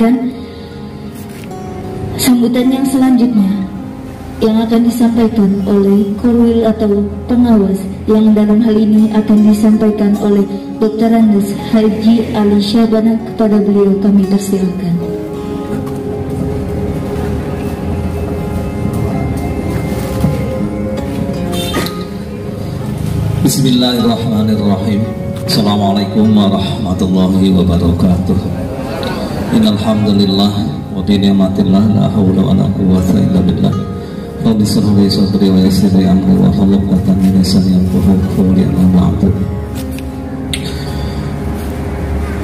disampaikan. Sambutan yang selanjutnya yang akan disampaikan oleh Korwil atau pengawas, yang dalam hal ini akan disampaikan oleh Dr. Andes Haji Ali Syabana. Kepada beliau kami persilakan. Bismillahirrahmanirrahim. Assalamualaikum warahmatullahi wabarakatuh. Innal hamdalillah wa bi ni'matillah la haula wa la quwwata illa billah. Rabbi shrah li sadri wa yassir li amri wa hlul 'uqdatam min lisani yafqahu qawli. Amma ba'du.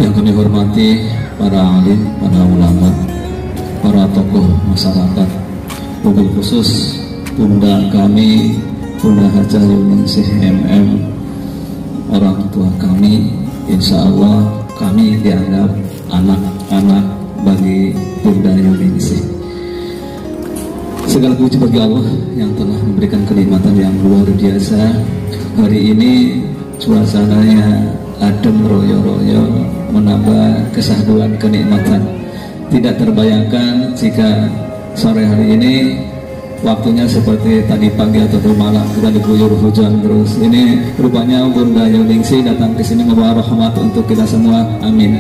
Yang kami hormati para alim, para ulama, para tokoh masyarakat, wabil khusus bunda kami, Bunda Hajah Yuningsih MM, orang tua kami. Insya Allah kami dianggap anak-anak bagi Bunda Yuningsih. Segala puji bagi Allah yang telah memberikan kenikmatan yang luar biasa. Hari ini suasananya adem royo-royo, menambah kesahduan kenikmatan. Tidak terbayangkan jika sore hari ini waktunya seperti tadi pagi atau malam kita diguyur hujan terus. Ini rupanya Bunda Yuningsih datang ke sini membawa rahmat untuk kita semua. Amin.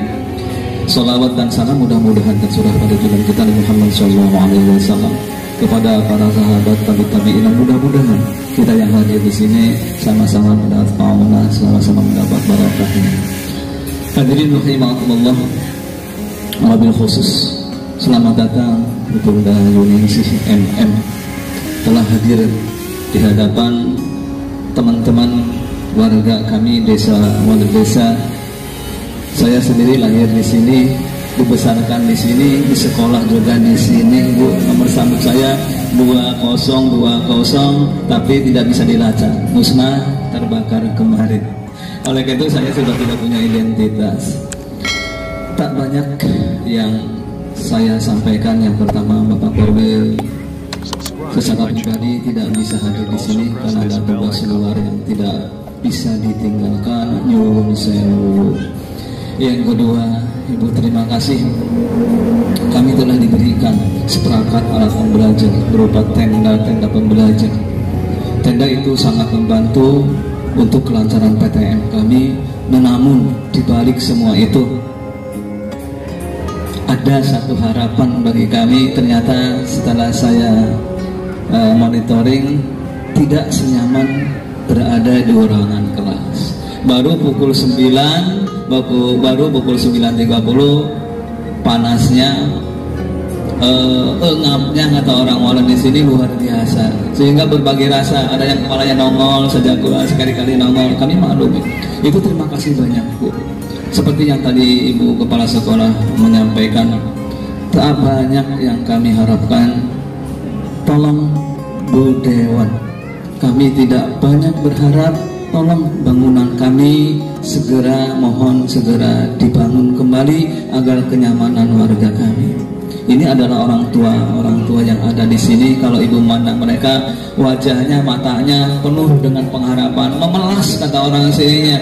Salawat dan salam mudah-mudahan tercurah pada junjungan kita Muhammad SAW, kepada para sahabat tabi'in. Mudah-mudahan kita yang hadir di sini sama-sama mendapat pahala, sama-sama mendapat barakahnya. Hadirin rahimakumullah, wabil khusus selamat datang Bunda Yuningsih MM telah hadir di hadapan teman-teman warga kami desa Walet Desa. Saya sendiri lahir di sini, dibesarkan di sini, di sekolah juga di sini. Bu, nomor sambut saya 2020, tapi tidak bisa dilacak, musnah, terbakar kemarin. Oleh itu saya sudah tidak punya identitas. Tak banyak yang saya sampaikan. Yang pertama, Bapak Korwil secara pribadi tidak bisa hadir di sini karena ada tugas luar yang tidak bisa ditinggalkan. Nyuwun sewu. Yang kedua, Ibu, terima kasih. Kami telah diberikan seperangkat alat pembelajar berupa tenda-tenda pembelajar. Tenda itu sangat membantu untuk kelancaran PTM kami. Namun di balik semua itu ada satu harapan bagi kami. Ternyata setelah saya monitoring, tidak senyaman berada di ruangan kelas. Baru pukul 9:30 panasnya, ngapnya kata orang Walet di sini luar biasa, sehingga berbagai rasa. Ada yang kepalanya nongol sejak sekali-kali nongol. Kami maklum itu. Terima kasih banyak, Bu. Seperti yang tadi Ibu Kepala Sekolah menyampaikan, tak banyak yang kami harapkan. Tolong Bu Dewan, kami tidak banyak berharap. Tolong bangunan kami mohon segera dibangun kembali agar kenyamanan warga kami. Ini adalah orang tua yang ada di sini. Kalau Ibu memandang mereka, wajahnya, matanya penuh dengan pengharapan, memelas kata orang sininya.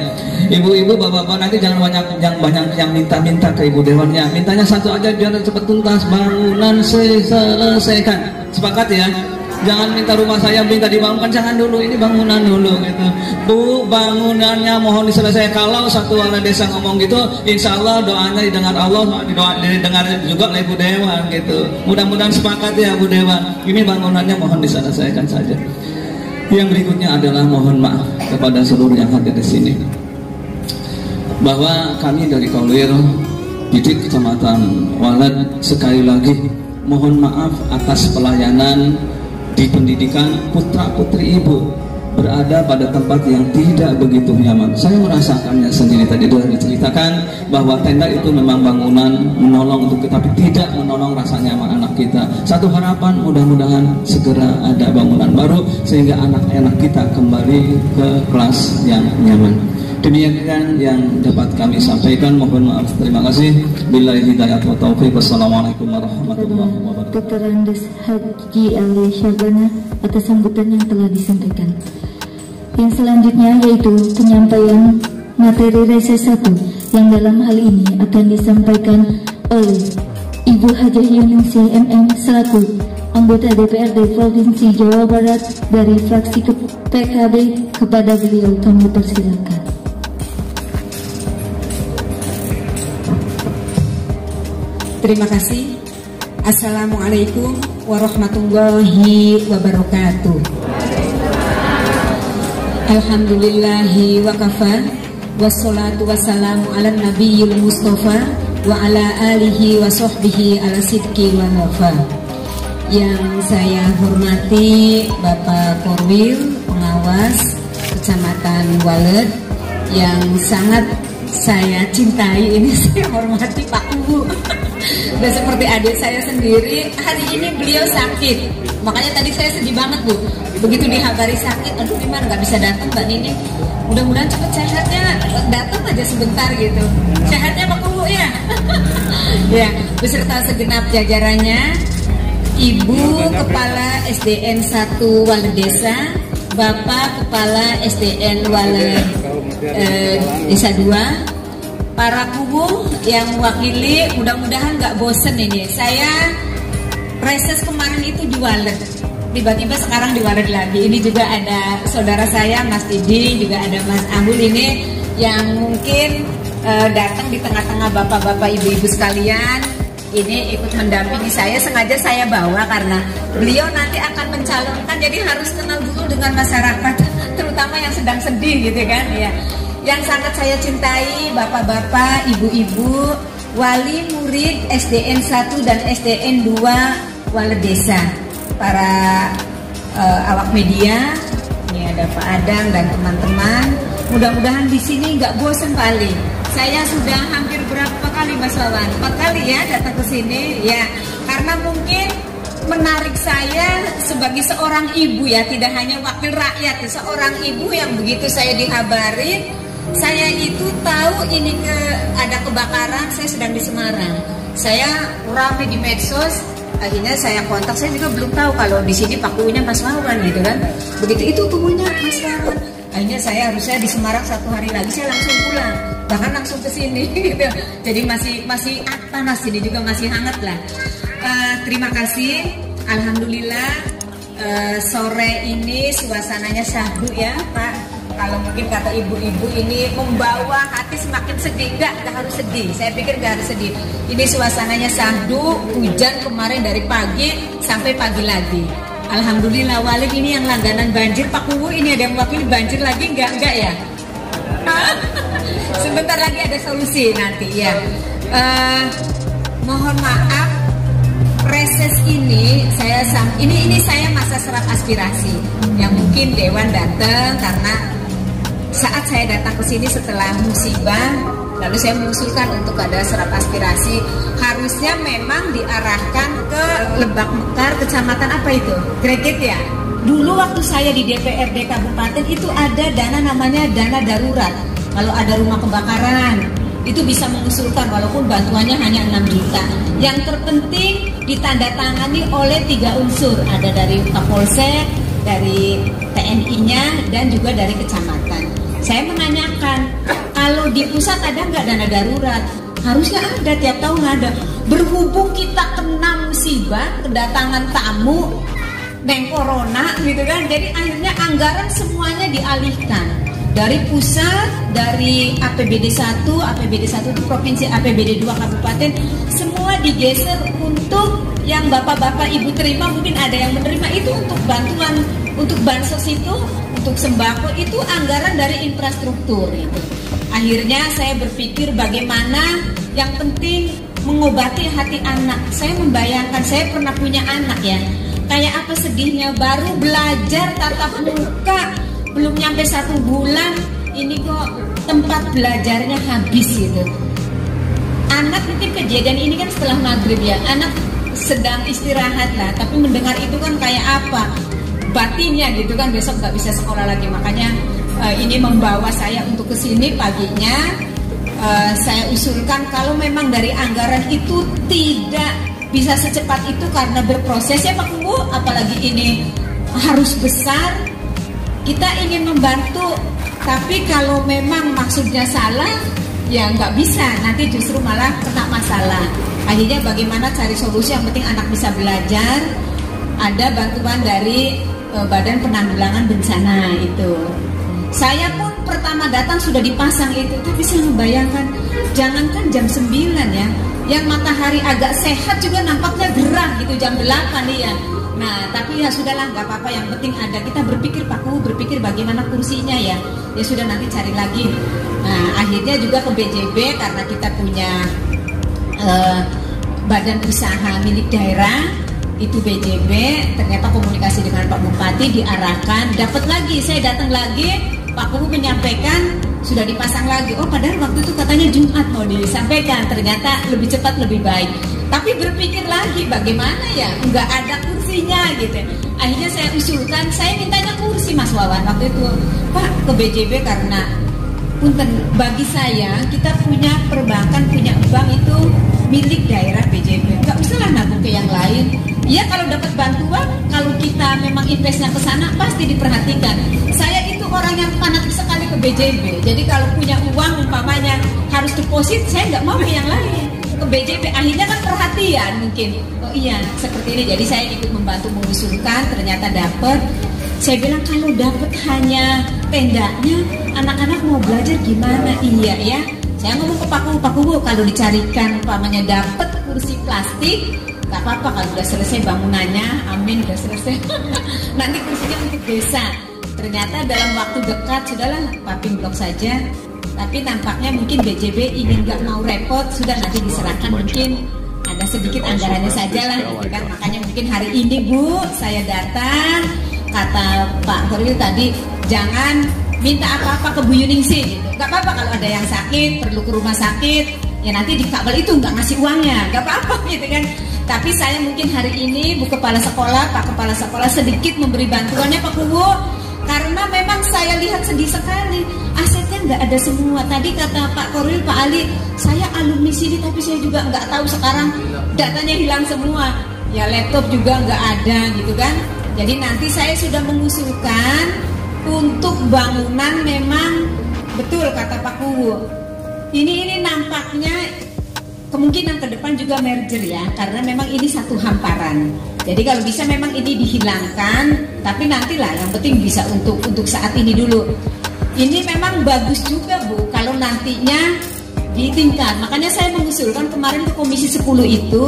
Ibu-ibu, bapak-bapak, nanti jangan banyak yang minta-minta ke Ibu Dewannya. Mintanya satu aja biar cepat tuntas, bangunan selesaikan. Sepakat ya? Jangan minta rumah saya minta dibangunkan, jangan dulu, ini bangunan dulu gitu. Bu, bangunannya mohon diselesaikan. Kalau satu Walet Desa ngomong gitu, insya Allah doanya didengar Allah, didengar juga oleh Bu Dewan gitu. Mudah-mudahan sepakat ya Bu Dewan. Ini bangunannya mohon diselesaikan saja. Yang berikutnya adalah mohon maaf kepada seluruh yang hadir di sini, bahwa kami dari Korwil Didik Kecamatan Walet sekali lagi mohon maaf atas pelayanan di pendidikan putra-putri Ibu berada pada tempat yang tidak begitu nyaman. Saya merasakannya sendiri. Tadi sudah diceritakan bahwa tenda itu memang bangunan menolong untuk kita, tapi tidak menolong rasa nyaman anak kita. Satu harapan, mudah-mudahan segera ada bangunan baru sehingga anak-anak kita kembali ke kelas yang nyaman. Demikian yang dapat kami sampaikan. Mohon maaf, terima kasih. Billahi hidayat wa taufiq. Wassalamualaikum warahmatullahi wabarakatuh. Dr. Andes Haji Ali Syabana atas sambutan yang telah disampaikan. Yang selanjutnya yaitu penyampaian materi reses 1 yang dalam hal ini akan disampaikan oleh Ibu Hajah Yuningsih MM selaku anggota DPRD Provinsi Jawa Barat dari fraksi PKB, kepada beliau kami persilakan. Terima kasih. Assalamualaikum warahmatullahi wabarakatuh. Alhamdulillahi wa kafa, wassalatu wassalamu ala nabiyil mustafa wa ala alihi wa sahbihi ala sidqi wa wafa. Yang saya hormati Bapak Korwil Pengawas Kecamatan Walet, yang sangat saya cintai, ini saya hormati Pak Kubu. Dan seperti adik saya sendiri, hari ini beliau sakit, makanya tadi saya sedih banget Bu. Begitu dihabari sakit, aduh gimana nggak bisa datang Mbak Nini. Mudah-mudahan cepat sehatnya, datang aja sebentar gitu. Sehatnya Pak Kubu ya. Ya, beserta segenap jajarannya, Ibu Kepala SDN 1 Walet Desa, Bapak Kepala SDN Walet Desa 2, para kubu yang mewakili, mudah-mudahan nggak bosen ini. Saya reses kemarin itu di Walet, tiba-tiba sekarang di Walet lagi. Ini juga ada saudara saya Mas Didi, juga ada Mas Ambul ini yang mungkin datang di tengah-tengah bapak-bapak, ibu-ibu sekalian. Ini ikut mendampingi saya, sengaja saya bawa karena beliau nanti akan mencalonkan, jadi harus kenal dulu dengan masyarakat, terutama yang sedang sedih gitu kan ya. Yang sangat saya cintai bapak-bapak, ibu-ibu, wali murid SDN 1 dan SDN 2 Walet Desa, para awak media, ini ada Pak Adang dan teman-teman. Mudah-mudahan di sini nggak bosan kali. Saya sudah hampir berapa kali Mas Wawan? 4 kali ya datang ke sini ya, karena mungkin menarik saya sebagai seorang ibu ya, tidak hanya wakil rakyat, seorang ibu yang begitu saya dihabarin, saya itu tahu ini ada kebakaran, saya sedang di Semarang. Saya ramai di medsos, akhirnya saya kontak, saya juga belum tahu kalau di sini pakunya Mas Wawan gitu kan. Begitu itu tubuhnya Mas Wawan. Akhirnya saya harusnya di Semarang 1 hari lagi, saya langsung pulang, bahkan langsung ke sini gitu. Jadi masih panas, ini juga masih hangat lah. Terima kasih. Alhamdulillah sore ini suasananya syahdu ya Pak. Kalau mungkin kata ibu-ibu ini membawa hati semakin sedih, nggak harus sedih. Saya pikir nggak harus sedih. Ini suasananya syahdu, hujan kemarin dari pagi sampai pagi lagi. Alhamdulillah. Walet ini yang langganan banjir. Pak Kubu ini ada yang wakil banjir lagi enggak ya? Sebentar lagi ada solusi nanti ya. Mohon maaf, reses ini saya masa serap aspirasi yang mungkin Dewan datang karena saat saya datang ke sini setelah musibah, lalu saya mengusulkan untuk ada serap aspirasi. Harusnya memang diarahkan ke Lebak Mekar, kecamatan apa itu? Greget ya? Dulu waktu saya di DPRD Kabupaten itu ada dana namanya dana darurat. Kalau ada rumah kebakaran, itu bisa mengusulkan walaupun bantuannya hanya 6 juta. Yang terpenting ditandatangani oleh 3 unsur. Ada dari Kapolsek, dari TNI-nya, dan juga dari kecamatan. Saya menanyakan, kalau di pusat ada nggak dana darurat? Harusnya ada, tiap tahun ada. Berhubung kita kena musibah, kedatangan tamu, neng corona gitu kan, jadi akhirnya anggaran semuanya dialihkan. Dari pusat, dari APBD 1 itu provinsi, APBD 2 kabupaten, semua digeser untuk yang bapak-bapak ibu terima, mungkin ada yang menerima itu untuk bantuan, untuk bansos itu, untuk sembako itu anggaran dari infrastruktur itu. Akhirnya saya berpikir bagaimana yang penting mengobati hati anak. Saya membayangkan, saya pernah punya anak ya, kayak apa sedihnya baru belajar tatap muka, belum nyampe 1 bulan, ini kok tempat belajarnya habis gitu. Anak mungkin kejadian ini kan setelah maghrib ya, anak sedang istirahat lah, tapi mendengar itu kan kayak apa batinnya gitu kan, besok nggak bisa sekolah lagi. Makanya ini membawa saya untuk ke sini paginya. Saya usulkan kalau memang dari anggaran itu tidak bisa secepat itu karena berproses ya Pak Kubu, apalagi ini harus besar. Kita ingin membantu, tapi kalau memang maksudnya salah, ya nggak bisa, nanti justru malah kena masalah. Akhirnya bagaimana cari solusi, yang penting anak bisa belajar. Ada bantuan dari Badan Penanggulangan Bencana itu. Saya pun pertama datang sudah dipasang itu, tapi saya membayangkan, jangankan jam 9 ya, yang matahari agak sehat juga nampaknya gerah gitu jam 8 ya. Nah, tapi ya sudahlah, nggak apa-apa, yang penting ada. Kita berpikir, Pak Kuwu berpikir bagaimana kursinya ya. Ya sudah, nanti cari lagi. Nah, akhirnya juga ke BJB karena kita punya badan usaha milik daerah, itu BJB. Ternyata komunikasi dengan Pak Bupati diarahkan, dapat lagi, saya datang lagi, Pak Kuwu menyampaikan sudah dipasang lagi. Oh, padahal waktu itu katanya Jumat mau disampaikan, ternyata lebih cepat lebih baik. Tapi berpikir lagi bagaimana ya, nggak ada kursinya gitu. Akhirnya saya usulkan, saya mintanya kursi Mas Wawan waktu itu, Pak, ke BJB karena punten, bagi saya kita punya perbankan, punya bank itu milik daerah BJB. Nggak usahlah nabung ke yang lain. Ya kalau dapat bantuan, kalau kita memang investnya ke sana pasti diperhatikan. Saya itu orang yang fanatik sekali ke BJB. Jadi kalau punya uang umpamanya harus deposit, saya nggak mau ke yang lain, ke BJB. Akhirnya kan perhatian mungkin. Oh iya, seperti ini. Jadi saya ikut membantu mengusulkan, ternyata dapat. Saya bilang kalau dapat hanya tendanya, anak-anak mau belajar gimana? Iya ya. Saya ngomong ke Pak Kuwu, kalau dicarikan umpamanya dapat kursi plastik, nggak apa-apa kalau udah selesai bangunannya, amin, udah selesai. Nanti kursinya untuk desa. Ternyata dalam waktu dekat sudahlah paving block saja. Tapi nampaknya mungkin BJB ingin nggak mau repot, sudah nanti diserahkan, mungkin ada sedikit anggarannya saja lah, gitu kan. Makanya mungkin hari ini Bu, saya datang, kata Pak Korwil tadi, jangan minta apa-apa ke Bu Yuningsih gitu. Gak apa-apa kalau ada yang sakit, perlu ke rumah sakit, ya nanti di kabel itu nggak ngasih uangnya, gak apa-apa gitu kan. Tapi saya mungkin hari ini Bu Kepala Sekolah, Pak Kepala Sekolah sedikit memberi bantuannya Pak Kuwu, karena memang saya lihat sedih sekali, asetnya nggak ada semua. Tadi kata Pak Korwil, Pak Ali, saya alumni sini tapi saya juga nggak tahu sekarang datanya hilang semua. Ya laptop juga nggak ada gitu kan. Jadi nanti saya sudah mengusulkan untuk bangunan, memang betul kata Pak Kuwu. Ini nampaknya kemungkinan ke depan juga merger ya, karena memang ini satu hamparan. Jadi kalau bisa memang ini dihilangkan, tapi nantilah, yang penting bisa untuk saat ini dulu. Ini memang bagus juga Bu, kalau nantinya ditingkat. Makanya saya mengusulkan kemarin ke Komisi 10 itu,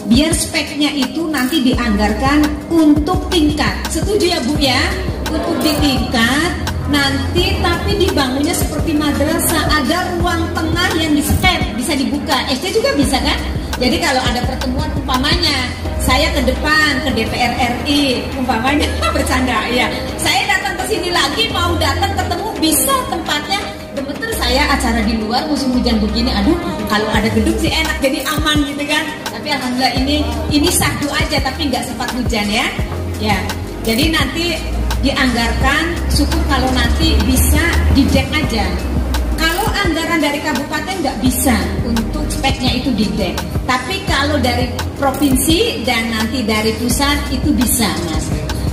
biar speknya itu nanti dianggarkan untuk tingkat. Setuju ya Bu ya? Untuk ditingkat nanti, tapi dibangunnya seperti madrasah, ada ruang tengah yang di-skep, bisa dibuka. SD juga bisa kan? Jadi kalau ada pertemuan umpamanya, saya ke depan ke DPR RI umpamanya bercanda ya, saya datang ke sini lagi, mau datang ketemu bisa tempatnya. Gemeter saya acara di luar musim hujan begini, aduh kalau ada gedung sih enak, jadi aman gitu kan. Tapi alhamdulillah ini sahdu aja, tapi nggak sempat hujan ya. Ya, jadi nanti dianggarkan, syukur kalau nanti bisa di-dek aja. Kalau anggaran dari kabupaten nggak bisa untuk speknya itu di-dek, tapi kalau dari provinsi dan nanti dari pusat itu bisa Mas.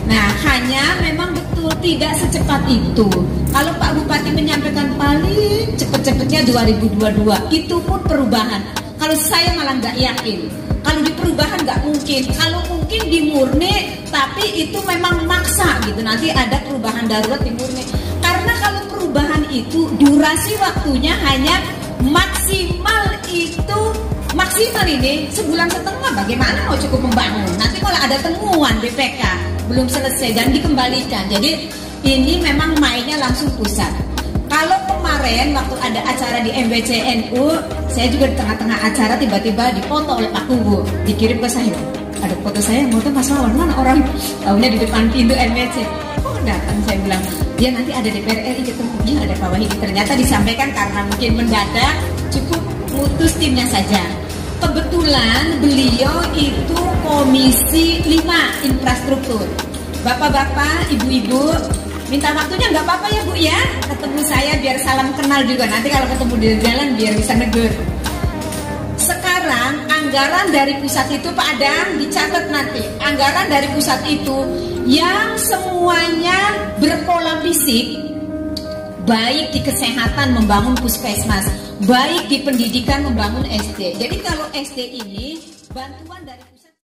Nah hanya memang betul tidak secepat itu. Kalau Pak Bupati menyampaikan paling cepet-cepetnya 2022, itu pun perubahan. Kalau saya malah nggak yakin. Kalau di perubahan nggak mungkin. Kalau mungkin di murni, tapi itu memang maksa gitu. Nanti ada perubahan darurat di murni. Karena kalau perubahan itu durasi waktunya hanya maksimal ini sebulan setengah. Bagaimana mau cukup membangun? Nanti kalau ada temuan BPK belum selesai dan dikembalikan. Jadi ini memang mainnya langsung pusat. Kalau kemarin waktu ada acara di MBCNU, saya juga di tengah-tengah acara tiba-tiba dipoto oleh Pak Kuwu, dikirim ke saya. Ada foto saya, foto Mas Wawan, mana orang? Tahunya di depan pintu MBC. Oh datang, saya bilang, dia nanti ada DPR RI ketemunya, ada Pak Wahidi. Ternyata disampaikan karena mungkin mendadak, cukup mutus timnya saja. Kebetulan beliau itu Komisi 5 Infrastruktur. Bapak-bapak, ibu-ibu, minta waktunya nggak apa-apa ya Bu ya, ketemu saya biar salam kenal juga. Nanti kalau ketemu di jalan biar bisa negur. Sekarang anggaran dari pusat itu Pak Adam dicatat nanti. Anggaran dari pusat itu yang semuanya berpola fisik baik di kesehatan membangun puskesmas, baik di pendidikan membangun SD. Jadi kalau SD ini bantuan dari